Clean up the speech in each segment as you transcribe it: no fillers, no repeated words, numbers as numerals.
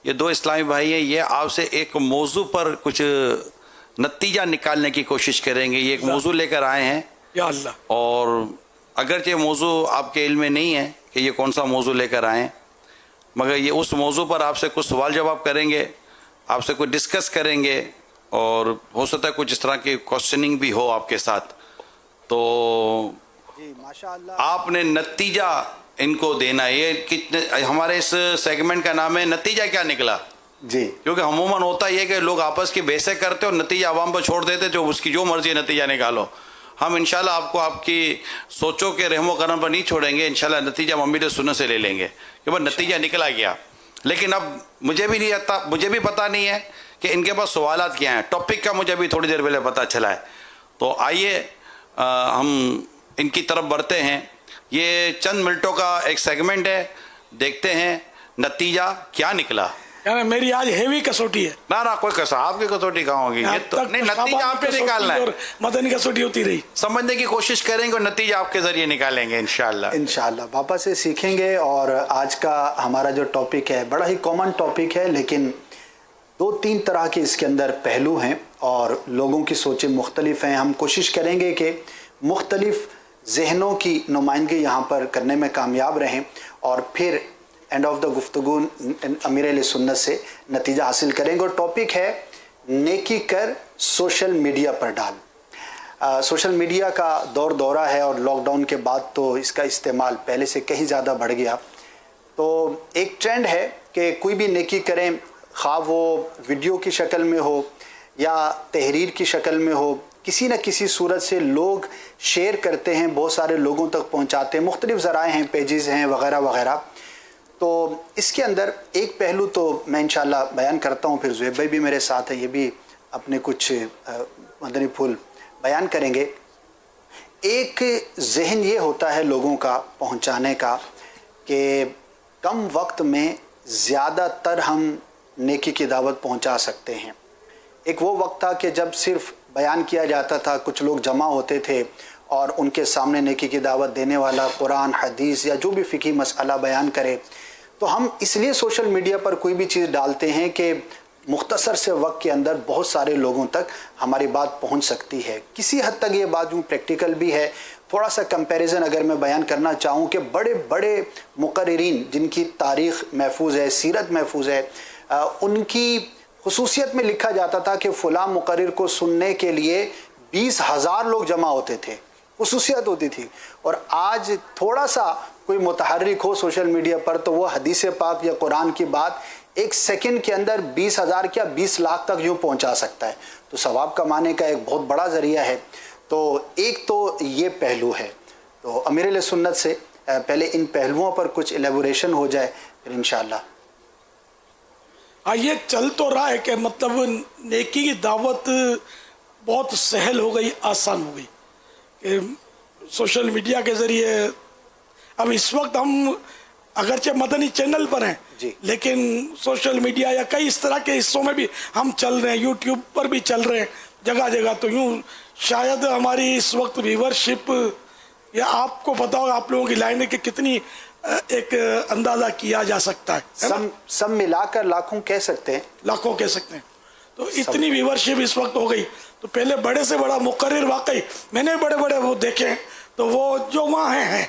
یہ دو اسلامی بھائی ہیں، یہ آپ سے ایک موضوع پر کچھ نتیجہ نکالنے کی کوشش کریں گے. یہ ایک موضوع لے کر آئے ہیں یا اللہ. اور اگرچہ موضوع آپ کے علم میں نہیں ہے کہ یہ کون سا موضوع لے کر آئے ہیں، مگر یہ اس موضوع پر آپ سے کچھ سوال جواب کریں گے، آپ سے کچھ ڈسکس کریں گے، اور ہو سکتا ہے کچھ اس طرح کی کوشچننگ بھی ہو آپ کے ساتھ. تو آپ نے نتیجہ ان کو دینا. یہ کتنے ہمارے اس سیگمنٹ کا نام ہے نتیجہ کیا نکلا. جی، کیونکہ عموماً ہوتا یہ کہ لوگ آپس کی بحثیں کرتے اور نتیجہ عوام پر چھوڑ دیتے، جو اس کی جو مرضی نتیجہ نکالو. ہم انشاءاللہ آپ کی سوچوں کے رحم و کرم پر نہیں چھوڑیں گے. انشاءاللہ نتیجہ امیر سنت سے لے لیں گے کہ بس نتیجہ نکلا گیا. لیکن اب مجھے بھی پتہ نہیں ہے کہ ان کے پاس سوالات کیا ہیں. ٹاپک کا مجھے بھی تھوڑی دیر پہلے پتہ چلا ہے. تو آئیے ہم ان کی طرف بڑھتے ہیں. یہ چند منٹوں کا ایک سیگمنٹ ہے، دیکھتے ہیں نتیجہ کیا نکلا. یعنی میری آج ہیوی کسوٹی ہے. نہ کوئی کسا آپ کی کسوٹی کہاں ہوگی. یہ تو نہیں، نتیجہ آپ پہ نکالنا ہے. مدنی کسوٹی ہوتی رہی. سمجھنے کی کوشش کریں گے اور نتیجہ آپ کے ذریعے نکالیں گے انشاءاللہ. انشاءاللہ باپا سے سیکھیں گے. اور آج کا ہمارا جو ٹاپک ہے بڑا ہی کامن ٹاپک ہے، لیکن 2-3 طرح کے اس کے اندر پہلو ہیں اور لوگوں کی سوچیں مختلف ہیں. ہم کوشش کریں گے کہ مختلف ذہنوں کی نمائندگی یہاں پر کرنے میں کامیاب رہیں اور پھر اینڈ آف دا گفتگو امیر اہل سنت سے نتیجہ حاصل کریں گے. اور ٹاپک ہے نیکی کر سوشل میڈیا پر ڈال. سوشل میڈیا کا دورہ ہے اور لاک ڈاؤن کے بعد تو اس کا استعمال پہلے سے کہیں زیادہ بڑھ گیا. تو ایک ٹرینڈ ہے کہ کوئی بھی نیکی کریں، خواہ وہ ویڈیو کی شکل میں ہو یا تحریر کی شکل میں ہو، کسی نہ کسی صورت سے لوگ شیئر کرتے ہیں، بہت سارے لوگوں تک پہنچاتے ہیں. مختلف ذرائع ہیں، پیجز ہیں وغیرہ وغیرہ. تو اس کے اندر ایک پہلو تو میں انشاءاللہ بیان کرتا ہوں، پھر زہیب بھائی بھی میرے ساتھ ہیں، یہ بھی اپنے کچھ مدنی پھول بیان کریں گے. ایک ذہن یہ ہوتا ہے لوگوں کا پہنچانے کا کہ کم وقت میں زیادہ تر ہم نیکی کی دعوت پہنچا سکتے ہیں. ایک وہ وقت تھا کہ جب صرف بیان کیا جاتا تھا، کچھ لوگ جمع ہوتے تھے اور ان کے سامنے نیکی کی دعوت دینے والا قرآن حدیث یا جو بھی فقہی مسئلہ بیان کرے. تو ہم اس لیے سوشل میڈیا پر کوئی بھی چیز ڈالتے ہیں کہ مختصر سے وقت کے اندر بہت سارے لوگوں تک ہماری بات پہنچ سکتی ہے. کسی حد تک یہ بات یوں پریکٹیکل بھی ہے. تھوڑا سا کمپیریزن اگر میں بیان کرنا چاہوں کہ بڑے بڑے مقررین جن کی تاریخ محفوظ ہے، سیرت محفوظ ہے، ان کی خصوصیت میں لکھا جاتا تھا کہ فلاں مقرر کو سننے کے لیے 20,000 لوگ جمع ہوتے تھے. خصوصیت ہوتی تھی. اور آج تھوڑا سا کوئی متحرک ہو سوشل میڈیا پر تو وہ حدیث پاک یا قرآن کی بات ایک سیکنڈ کے اندر 20,000 کیا 20 لاکھ تک یوں پہنچا سکتا ہے. تو ثواب کمانے کا ایک بہت بڑا ذریعہ ہے. تو ایک تو یہ پہلو ہے. تو امیر اہل سنت سے پہلے ان پہلوؤں پر کچھ ایلیبوریشن ہو جائے پھر انشاءاللہ. یہ چل تو رہا ہے کہ مطلب نیکی کی دعوت بہت سہل ہو گئی، آسان ہو گئی کہ سوشل میڈیا کے ذریعے. اب اس وقت ہم اگرچہ مدنی چینل پر ہیں جی، لیکن سوشل میڈیا یا کئی اس طرح کے حصوں میں بھی ہم چل رہے ہیں، یوٹیوب پر بھی چل رہے ہیں جگہ جگہ. تو یوں شاید ہماری اس وقت ویورشپ یا آپ کو پتا ہوگا آپ لوگوں کی لائن کہ کتنی ایک اندازہ کیا جا سکتا ہے. سب ملا کر لاکھوں کہہ سکتے ہیں، لاکھوں کہہ سکتے ہیں. تو اتنی ویورشپ اس وقت ہو گئی. تو پہلے بڑے سے بڑا مقرر واقعی میں نے بڑے بڑے وہ دیکھے ہیں تو وہ جو وہاں ہیں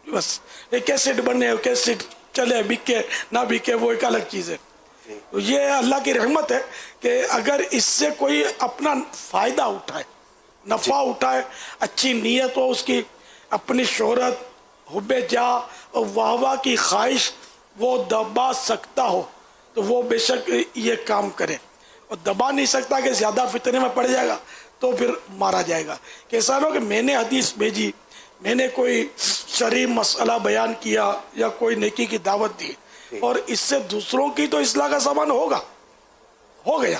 بس ایک کیسٹ بنے، کیسٹ چلے، بکے نہ بکے وہ ایک الگ چیز ہے. تو یہ اللہ کی رحمت ہے کہ اگر اس سے کوئی اپنا فائدہ اٹھائے، نفع اٹھائے، اچھی نیت ہو اس کی، اپنی شہرت، حب جاہ اور واہ واہ کی خواہش وہ دبا سکتا ہو تو وہ بے شک یہ کام کرے. اور دبا نہیں سکتا کہ زیادہ فتنے میں پڑ جائے گا تو پھر مارا جائے گا. کہ ایسا نہ ہو کہ میں نے حدیث بھیجی، میں نے کوئی شرعی مسئلہ بیان کیا یا کوئی نیکی کی دعوت دی اور اس سے دوسروں کی تو اصلاح کا سامان ہوگا، ہو گیا،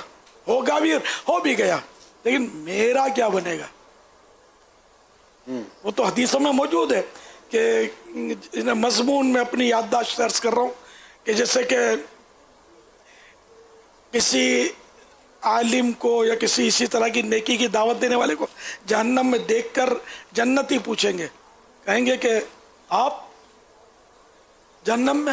ہوگا بھی، ہو بھی گیا، لیکن میرا کیا بنے گا؟ وہ تو حدیثوں میں موجود ہے کہ مضمون میں اپنی یادداشت درج کر رہا ہوں کہ جیسے کہ کسی عالم کو یا کسی اسی طرح کی نیکی کی دعوت دینے والے کو جہنم میں دیکھ کر جنتی پوچھیں گے، کہیں گے کہ آپ جہنم میں؟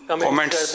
Comments.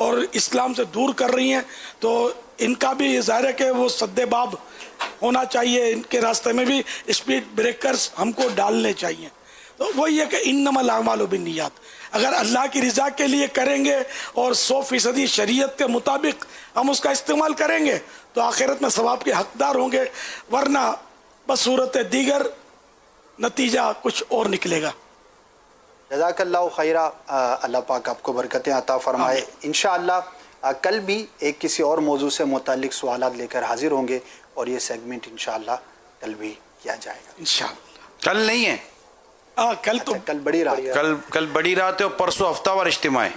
اور اسلام سے دور کر رہی ہیں، تو ان کا بھی ظاہر ہے کہ وہ سد باب ہونا چاہیے، ان کے راستے میں بھی اسپیڈ بریکرز ہم کو ڈالنے چاہیے. تو وہی ہے کہ انما الاعمال بالنیات، اگر اللہ کی رضا کے لیے کریں گے اور 100% شریعت کے مطابق ہم اس کا استعمال کریں گے تو آخرت میں ثواب کے حقدار ہوں گے، ورنہ بصورت دیگر نتیجہ کچھ اور نکلے گا. جزاک اللہ خیرہ. اللہ پاک آپ کو برکتیں عطا فرمائے. انشاءاللہ کل بھی ایک کسی اور موضوع سے متعلق سوالات لے کر حاضر ہوں گے اور یہ سیگمنٹ انشاءاللہ کل بھی کیا جائے گا. انشاءاللہ. کل نہیں ہے، کل تو اچھا، کل بڑی رات ہے. کل بڑی رات ہے اور پرسوں ہفتہ وار اجتماع ہے.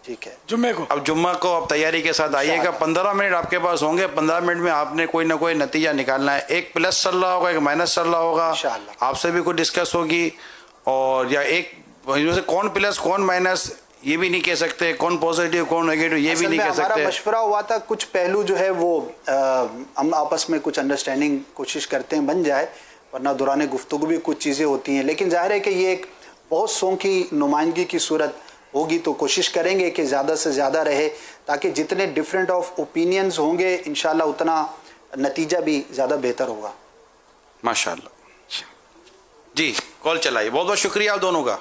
ٹھیک ہے. جمعے کو اب جمعہ کو آپ تیاری کے ساتھ آئیے گا. 15 منٹ آپ کے پاس ہوں گے. 15 منٹ میں آپ نے کوئی نہ کوئی نتیجہ نکالنا ہے. ایک پلس چل رہا ہوگا، ایک مائنس چل رہا ہوگا. انشاءاللہ. آپ سے بھی کوئی ڈسکس ہوگی، اور یا ایک سے کون پلس کون مائنس یہ بھی نہیں کہہ سکتے، کون پازیٹیو کون نیگیٹو یہ بھی اصل نہیں میں کہہ ہمارا سکتے. مشورہ ہوا تھا، کچھ پہلو جو ہے وہ ہم آپس میں کچھ انڈرسٹینڈنگ کوشش کرتے ہیں بن جائے، ورنہ دوران گفتگو بھی کچھ چیزیں ہوتی ہیں. لیکن ظاہر ہے کہ یہ ایک بہت سو کی نمائندگی کی صورت ہوگی، تو کوشش کریں گے کہ زیادہ سے زیادہ رہے، تاکہ جتنے ڈفرینٹ آف اوپینینز ہوں گے انشاءاللہ اتنا نتیجہ بھی زیادہ بہتر ہوگا. ماشاءاللہ. جی کال چلائیے. بہت بہت شکریہ آپ دونوں کا.